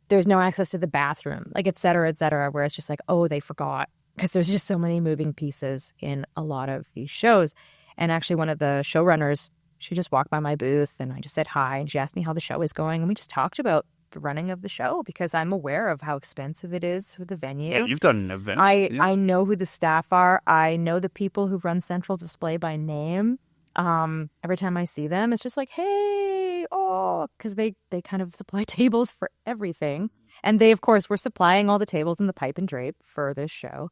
there's no access to the bathroom, like et cetera, where it's just like, oh, they forgot, because there's just so many moving pieces in a lot of these shows. And actually one of the showrunners, she just walked by my booth and I just said hi, and she asked me how the show is going, and we just talked about the running of the show, because I'm aware of how expensive it is for the venue. Yeah, you've done events. I know who the staff are. I know the people who run Central Display by name. Every time I see them, it's just like, hey, because they kind of supply tables for everything. And they, of course, were supplying all the tables and the pipe and drape for this show.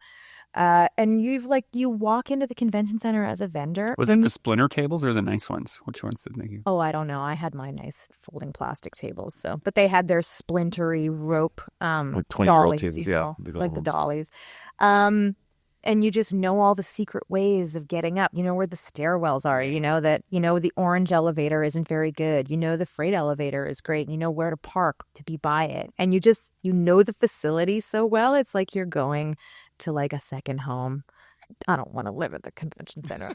And you walk into the convention center as a vendor. Was it the splinter tables or the nice ones? Which ones did they give? Oh, I don't know. I had my nice folding plastic tables. But they had their splintery rope Like 20-year-old dollies, tables, you yeah, know, big old like the ones. dollies. And you just know all the secret ways of getting up. You know where the stairwells are. You know that the orange elevator isn't very good. You know the freight elevator is great. You know where to park to be by it. And you know the facility so well. It's like you're going to like a second home. I don't want to live at the convention center.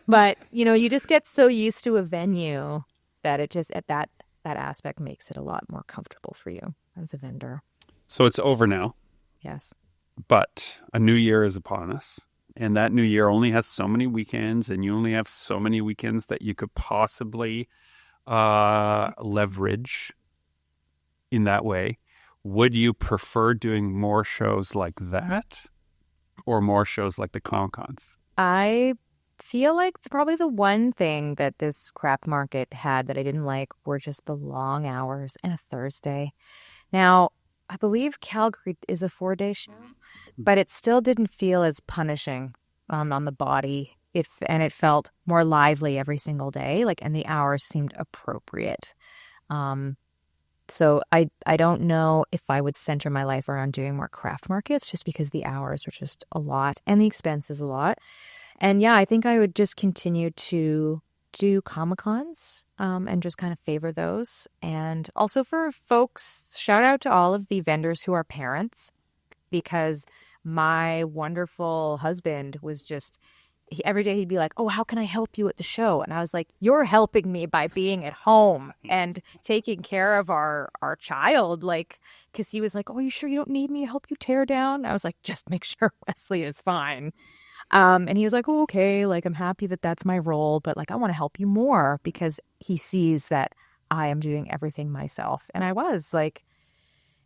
But, you just get so used to a venue that it just, at that that aspect makes it a lot more comfortable for you as a vendor. So it's over now, Yes. but a new year is upon us. And that new year only has so many weekends, and you only have so many weekends that you could possibly leverage in that way. Would you prefer doing more shows like that or more shows like the Comic-Cons? I feel like probably the one thing that this craft market had that I didn't like were just the long hours and a Thursday. Now, I believe Calgary is a 4-day show, but it still didn't feel as punishing on the body. And it felt more lively every single day, and the hours seemed appropriate. So I don't know if I would center my life around doing more craft markets just because the hours are just a lot and the expense is a lot. And yeah, I think I would just continue to do Comic-Cons and just kind of favor those. And also for folks, shout out to all of the vendors who are parents, because my wonderful husband was just... every day he'd be like, "Oh, how can I help you at the show?" And I was like, "You're helping me by being at home and taking care of our child." Because he was like, "Oh, are you sure you don't need me to help you tear down?" I was like, "Just make sure Wesley is fine." And he was like, "Oh, okay. I'm happy that that's my role, but I want to help you more," because he sees that I am doing everything myself. And I was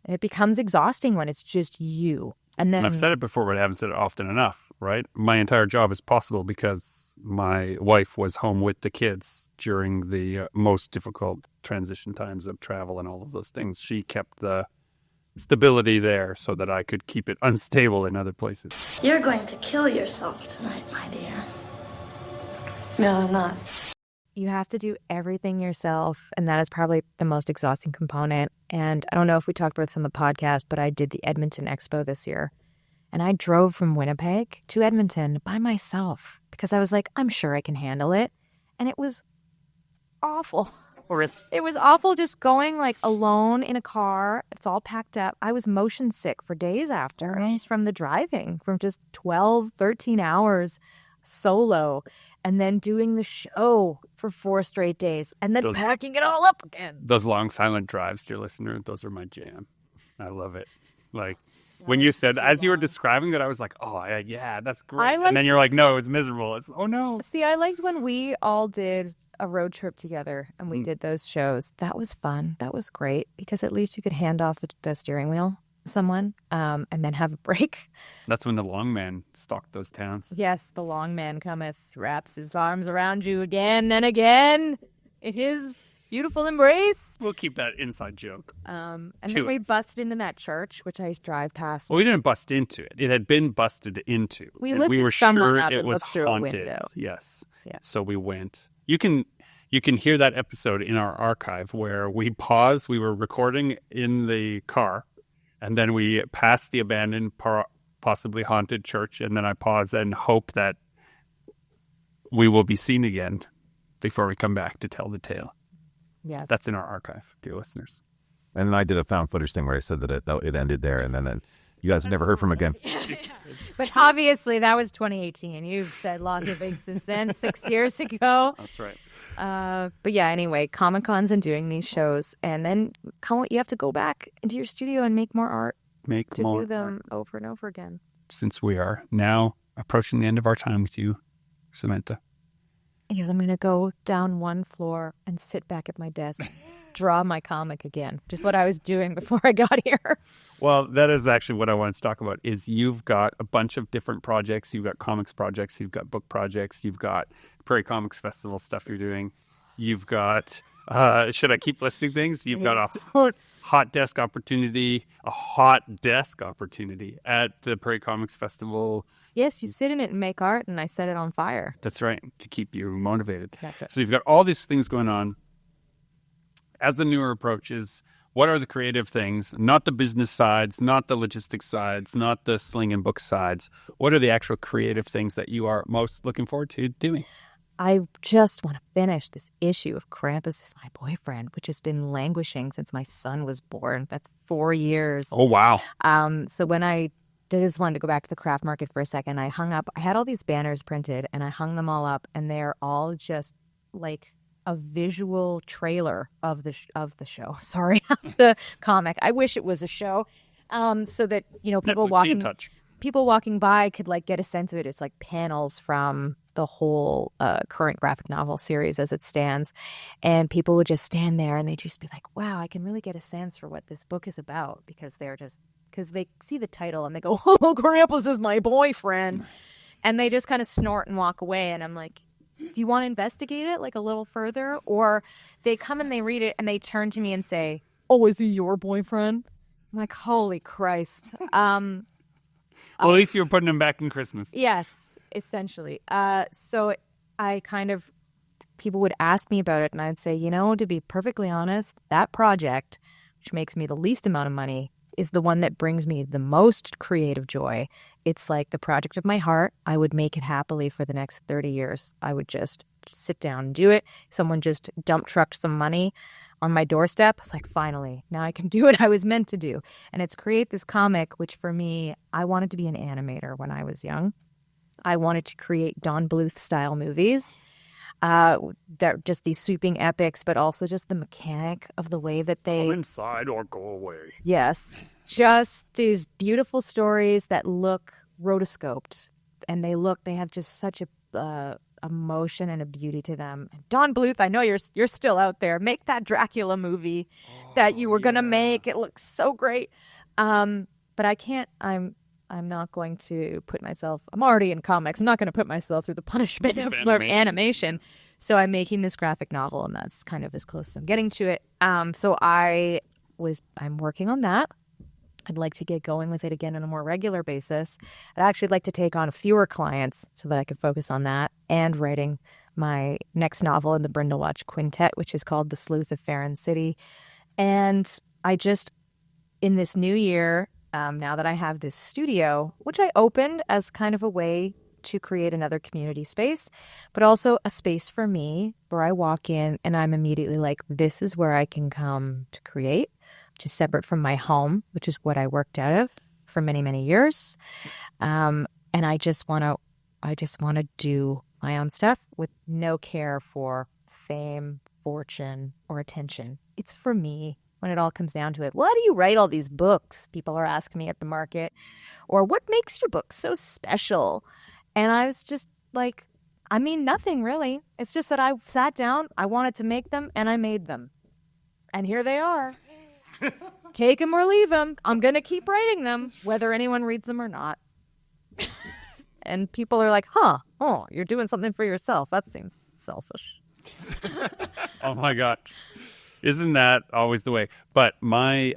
it becomes exhausting when it's just you. And I've said it before, but I haven't said it often enough, right? My entire job is possible because my wife was home with the kids during the most difficult transition times of travel and all of those things. She kept the stability there so that I could keep it unstable in other places. You're going to kill yourself tonight, my dear. No, I'm not. You have to do everything yourself, and that is probably the most exhausting component. And I don't know if we talked about this on the podcast, but I did the Edmonton Expo this year, and I drove from Winnipeg to Edmonton by myself because I was like, I'm sure I can handle it. And it was awful. It was awful just going alone in a car. It's all packed up. I was motion sick for days after, just from the driving, from just 12, 13 hours solo, and then doing the show for 4 straight days, and then packing it all up again. Those long silent drives, dear listener, those are my jam. I love it. When you said, as you were describing it, I was like, oh, yeah, that's great. And then you're like, no, it was miserable. It's, oh, no. See, I liked when we all did a road trip together and we did those shows. That was fun. That was great because at least you could hand off the steering wheel to someone and then have a break. That's when the long man stalked those towns. Yes, the long man cometh, wraps his arms around you again and again in his beautiful embrace. We'll keep that inside joke. And then we busted into that church, which I drive past. Well, we didn't bust into it. It had been busted into. We were sure it was through haunted. a window. Yes. Yeah. So we went. You can hear that episode in our archive where we paused. We were recording in the car, and then we passed the abandoned, possibly haunted church, and then I paused and hope that we will be seen again before we come back to tell the tale. Yes. That's in our archive, dear listeners. And then I did a found footage thing where I said that it ended there, and then you guys never heard from again. But obviously that was 2018. You've said lots of things since then, 6 years ago. That's right. But yeah, anyway, Comic-Cons and doing these shows, and then you have to go back into your studio and make more art. Do them over and over again. Since we are now approaching the end of our time with you, Samantha. Because I'm going to go down one floor and sit back at my desk, draw my comic again. Just what I was doing before I got here. Well, that is actually what I wanted to talk about, is you've got a bunch of different projects. You've got comics projects. You've got book projects. You've got Prairie Comics Festival stuff you're doing. You've got, should I keep listing things? You've got a hot desk opportunity at the Prairie Comics Festival. Yes, you sit in it and make art, and I set it on fire. That's right, to keep you motivated. That's it. So you've got all these things going on. As the newer approach is, what are the creative things? Not the business sides, not the logistics sides, not the sling and book sides. What are the actual creative things that you are most looking forward to doing? I just want to finish this issue of Krampus is My Boyfriend, which has been languishing since my son was born. That's 4 years. Oh, wow. So when I just wanted to go back to the craft market for a second, I had all these banners printed and I hung them all up, and they're all just like a visual trailer of the show. Sorry, the comic. I wish it was a show, so that Netflix, be in touch. people walking by could like get a sense of it. It's like panels from the whole current graphic novel series as it stands, and people would just stand there and they'd just be like, "Wow, I can really get a sense for what this book is about," because they see the title and they go, "Oh, Krampus is my boyfriend," and they just kind of snort and walk away. And I'm like, do you want to investigate it like a little further? Or they come and they read it and they turn to me and say, "Oh, is he your boyfriend?" I'm like, holy Christ. Well, at least you were putting him back in Christmas. Yes, essentially. So people would ask me about it, and I'd say, to be perfectly honest, that project, which makes me the least amount of money, is the one that brings me the most creative joy. It's like the project of my heart. I would make it happily for the next 30 years. I would just sit down and do it. Someone just dump trucked some money on my doorstep. It's like, finally, now I can do what I was meant to do. And it's create this comic, which for me, I wanted to be an animator when I was young. I wanted to create Don Bluth style movies. That just these sweeping epics, but also just the mechanic of the way that they Go inside or go away. Yes, just these beautiful stories that look rotoscoped, and they have just such a emotion and a beauty to them. Don Bluth, I know you're still out there. Make that Dracula movie that you were gonna make. It looks so great. But I can't. I'm not going to put myself. I'm already in comics. I'm not going to put myself through the punishment of animation. So I'm making this graphic novel, and that's kind of as close as I'm getting to it. So I'm working on that. I'd like to get going with it again on a more regular basis. I'd actually like to take on fewer clients so that I could focus on that and writing my next novel in the Brindlewatch Quintet, which is called The Sleuth of Farron City. And I just, in this new year, now that I have this studio, which I opened as kind of a way to create another community space, but also a space for me where I walk in and I'm immediately like, this is where I can come to create, which is separate from my home, which is what I worked out of for many, many years. And I just want to do my own stuff with no care for fame, fortune, or attention. It's for me. When it all comes down to it, why do you write all these books? People are asking me at the market. Or what makes your books so special? And I was just like, nothing really. It's just that I sat down, I wanted to make them, and I made them. And here they are. Take them or leave them. I'm going to keep writing them, whether anyone reads them or not. And people are like, you're doing something for yourself. That seems selfish. Oh, my God. Isn't that always the way? But my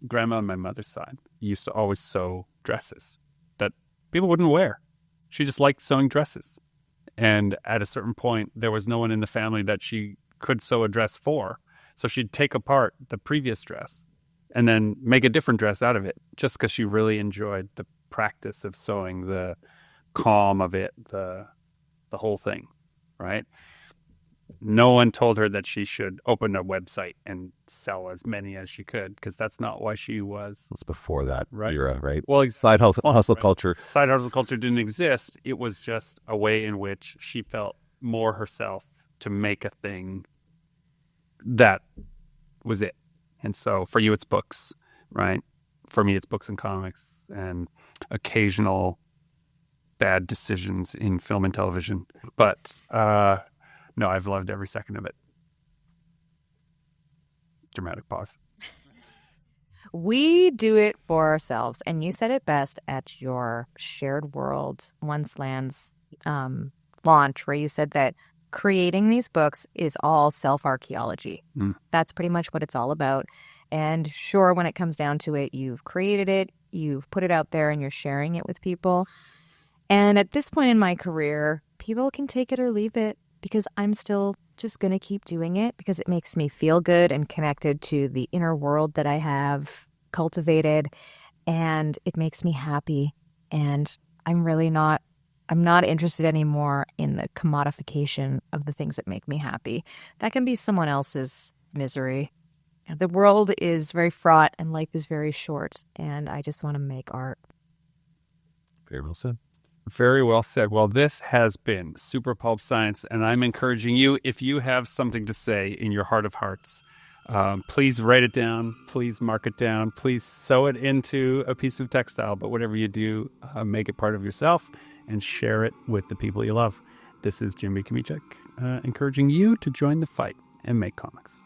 grandma on my mother's side used to always sew dresses that people wouldn't wear. She just liked sewing dresses. And at a certain point, there was no one in the family that she could sew a dress for. So she'd take apart the previous dress and then make a different dress out of it just because she really enjoyed the practice of sewing, the calm of it, the whole thing, right? No one told her that she should open a website and sell as many as she could, because that's not why she was. It's before that Right. era, right? Well, Side hustle culture. Side hustle culture didn't exist. It was just a way in which she felt more herself to make a thing that was it. And so for you, it's books, right? For me, it's books and comics and occasional bad decisions in film and television. But no, I've loved every second of it. Dramatic pause. We do it for ourselves. And you said it best at your Shared World Once Lands launch, where you said that creating these books is all self-archaeology. That's pretty much what it's all about. And sure, when it comes down to it, you've created it, you've put it out there, and you're sharing it with people. And at this point in my career, people can take it or leave it, because I'm still just going to keep doing it because it makes me feel good and connected to the inner world that I have cultivated, and it makes me happy. And I'm not interested anymore in the commodification of the things that make me happy. That can be someone else's misery. The world is very fraught and life is very short, and I just want to make art. Very well said. Very well said. Well, this has been Super Pulp Science, and I'm encouraging you, if you have something to say in your heart of hearts, please write it down, please mark it down, please sew it into a piece of textile, but whatever you do, make it part of yourself and share it with the people you love. This is Jimmy Kamichek, encouraging you to join the fight and make comics.